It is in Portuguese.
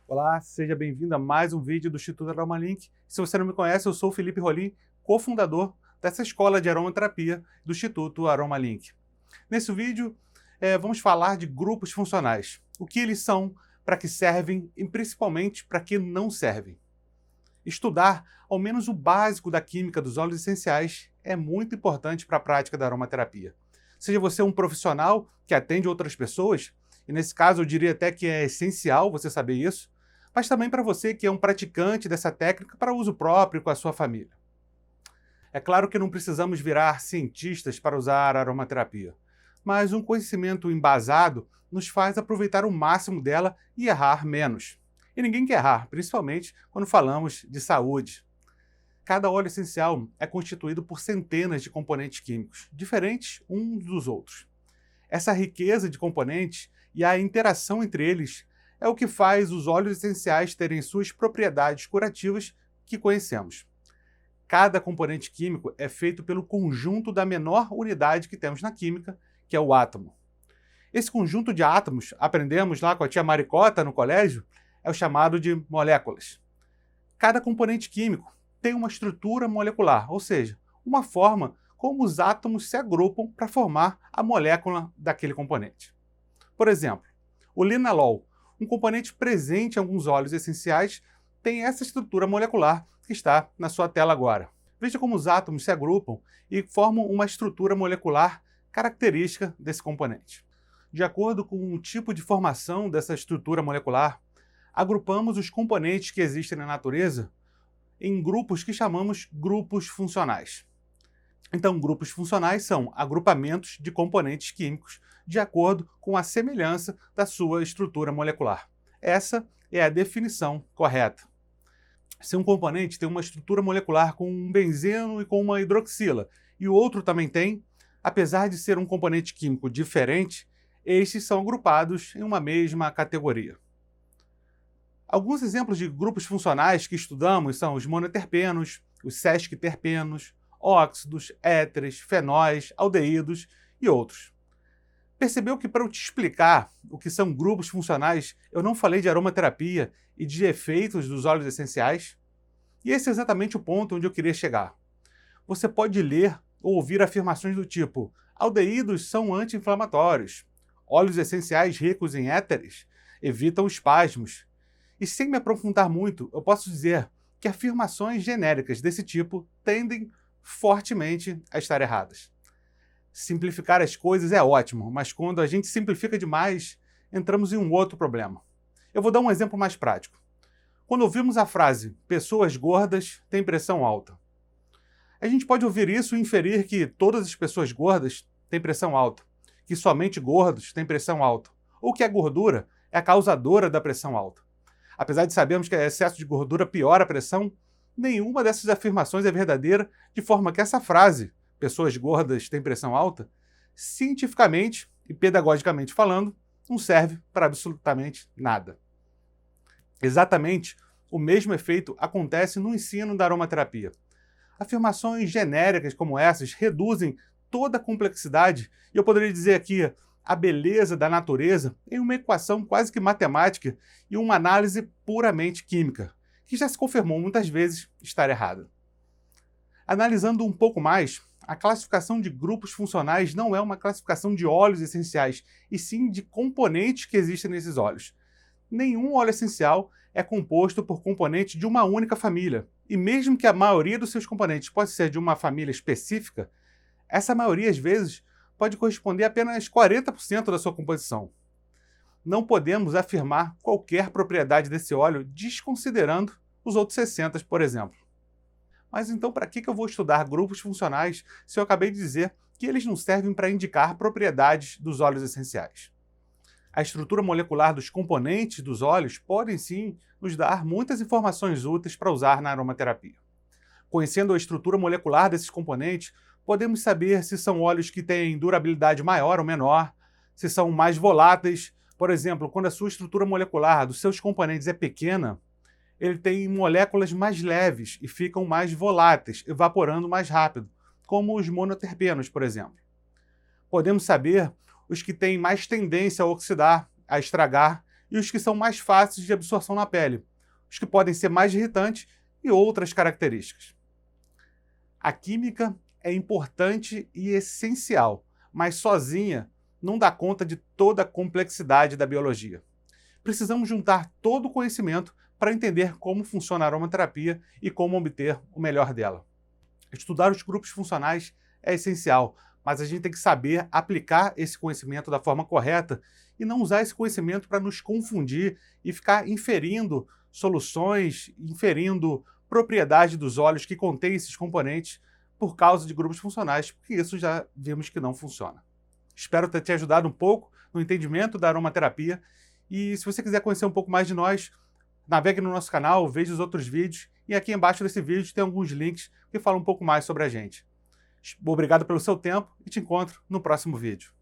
Olá, seja bem-vindo a mais um vídeo do Instituto Aromalink. Se você não me conhece, eu sou o Felipe Rolim, cofundador dessa escola de aromaterapia do Instituto Aromalink. Nesse vídeo, vamos falar de grupos funcionais, o que eles são, para que servem e principalmente para que não servem. Estudar ao menos o básico da química dos óleos essenciais é muito importante para a prática da aromaterapia. Seja você um profissional que atende outras pessoas, e nesse caso eu diria até que é essencial você saber isso, mas também para você que é um praticante dessa técnica para uso próprio com a sua família. É claro que não precisamos virar cientistas para usar a aromaterapia, mas um conhecimento embasado nos faz aproveitar o máximo dela e errar menos. E ninguém quer errar, principalmente quando falamos de saúde. Cada óleo essencial é constituído por centenas de componentes químicos, diferentes uns dos outros. Essa riqueza de componentes e a interação entre eles é o que faz os óleos essenciais terem suas propriedades curativas que conhecemos. Cada componente químico é feito pelo conjunto da menor unidade que temos na química, que é o átomo. Esse conjunto de átomos, aprendemos lá com a tia Maricota no colégio, é o chamado de moléculas. Cada componente químico tem uma estrutura molecular, ou seja, uma forma como os átomos se agrupam para formar a molécula daquele componente. Por exemplo, o linalol, um componente presente em alguns óleos essenciais, tem essa estrutura molecular que está na sua tela agora. Veja como os átomos se agrupam e formam uma estrutura molecular característica desse componente. De acordo com o tipo de formação dessa estrutura molecular, agrupamos os componentes que existem na natureza em grupos que chamamos grupos funcionais. Então, grupos funcionais são agrupamentos de componentes químicos de acordo com a semelhança da sua estrutura molecular. Essa é a definição correta. Se um componente tem uma estrutura molecular com um benzeno e com uma hidroxila, e o outro também tem, apesar de ser um componente químico diferente, estes são agrupados em uma mesma categoria. Alguns exemplos de grupos funcionais que estudamos são os monoterpenos, os sesquiterpenos, óxidos, éteres, fenóis, aldeídos e outros. Percebeu que para eu te explicar o que são grupos funcionais, eu não falei de aromaterapia e de efeitos dos óleos essenciais? E esse é exatamente o ponto onde eu queria chegar. Você pode ler ou ouvir afirmações do tipo: aldeídos são anti-inflamatórios, óleos essenciais ricos em éteres evitam espasmos. E sem me aprofundar muito, eu posso dizer que afirmações genéricas desse tipo tendem fortemente a estar erradas. Simplificar as coisas é ótimo, mas quando a gente simplifica demais, entramos em um outro problema. Eu vou dar um exemplo mais prático. Quando ouvimos a frase "pessoas gordas têm pressão alta", a gente pode ouvir isso e inferir que todas as pessoas gordas têm pressão alta, que somente gordos têm pressão alta, ou que a gordura é a causadora da pressão alta. Apesar de sabermos que excesso de gordura piora a pressão, nenhuma dessas afirmações é verdadeira, de forma que essa frase, pessoas gordas têm pressão alta, cientificamente e pedagogicamente falando, não serve para absolutamente nada. Exatamente o mesmo efeito acontece no ensino da aromaterapia. Afirmações genéricas como essas reduzem toda a complexidade, e eu poderia dizer aqui a beleza da natureza em uma equação quase que matemática e uma análise puramente química, que já se confirmou muitas vezes estar errada. Analisando um pouco mais, a classificação de grupos funcionais não é uma classificação de óleos essenciais, e sim de componentes que existem nesses óleos. Nenhum óleo essencial é composto por componentes de uma única família, e mesmo que a maioria dos seus componentes possa ser de uma família específica, essa maioria, às vezes, pode corresponder a apenas 40% da sua composição. Não podemos afirmar qualquer propriedade desse óleo desconsiderando os outros 60%, por exemplo. Mas então para que eu vou estudar grupos funcionais se eu acabei de dizer que eles não servem para indicar propriedades dos óleos essenciais? A estrutura molecular dos componentes dos óleos podem sim nos dar muitas informações úteis para usar na aromaterapia. Conhecendo a estrutura molecular desses componentes, podemos saber se são óleos que têm durabilidade maior ou menor, se são mais voláteis. Por exemplo, quando a sua estrutura molecular dos seus componentes é pequena, ele tem moléculas mais leves e ficam mais voláteis, evaporando mais rápido, como os monoterpenos, por exemplo. Podemos saber os que têm mais tendência a oxidar, a estragar, e os que são mais fáceis de absorção na pele, os que podem ser mais irritantes e outras características. A química é importante e essencial, mas sozinha não dá conta de toda a complexidade da biologia. Precisamos juntar todo o conhecimento para entender como funciona a aromaterapia e como obter o melhor dela. Estudar os grupos funcionais é essencial, mas a gente tem que saber aplicar esse conhecimento da forma correta e não usar esse conhecimento para nos confundir e ficar inferindo soluções, inferindo propriedade dos óleos que contêm esses componentes por causa de grupos funcionais, porque isso já vimos que não funciona. Espero ter te ajudado um pouco no entendimento da aromaterapia e se você quiser conhecer um pouco mais de nós, navegue no nosso canal, veja os outros vídeos e aqui embaixo desse vídeo tem alguns links que falam um pouco mais sobre a gente. Obrigado pelo seu tempo e te encontro no próximo vídeo.